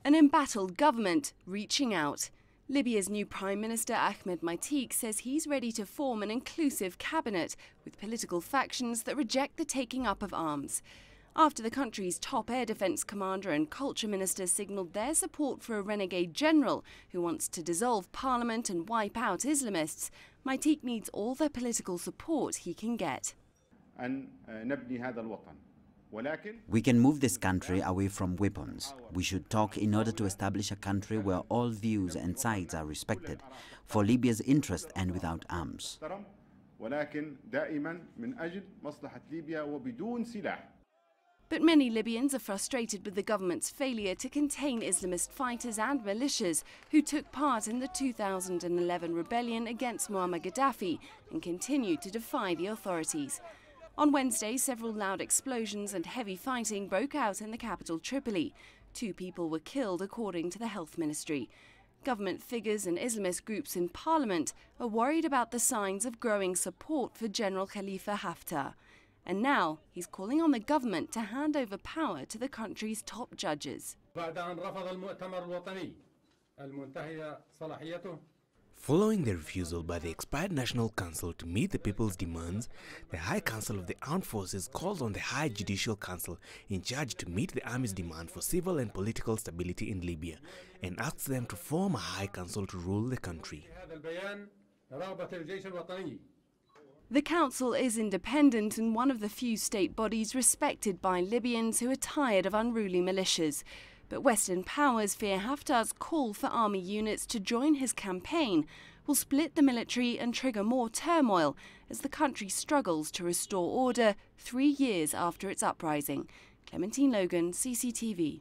An embattled government reaching out. Libya's new Prime Minister Ahmed Maiteeq says he's ready to form an inclusive cabinet with political factions that reject the taking up of arms. After the country's top air defence commander and culture minister signalled their support for a renegade general who wants to dissolve parliament and wipe out Islamists, Maiteeq needs all the political support he can get. We can move this country away from weapons. We should talk in order to establish a country where all views and sides are respected, for Libya's interest and without arms. But many Libyans are frustrated with the government's failure to contain Islamist fighters and militias who took part in the 2011 rebellion against Muammar Gaddafi and continue to defy the authorities. On Wednesday, several loud explosions and heavy fighting broke out in the capital Tripoli. 2 people were killed, according to the health ministry. Government figures and Islamist groups in parliament are worried about the signs of growing support for General Khalifa Haftar. And now he's calling on the government to hand over power to the country's top judges. Following the refusal by the expired National Council to meet the people's demands, the High Council of the Armed Forces calls on the High Judicial Council in charge to meet the army's demand for civil and political stability in Libya and asks them to form a High Council to rule the country. The council is independent and one of the few state bodies respected by Libyans who are tired of unruly militias. But Western powers fear Haftar's call for army units to join his campaign will split the military and trigger more turmoil as the country struggles to restore order 3 years after its uprising. Clementine Logan, CCTV.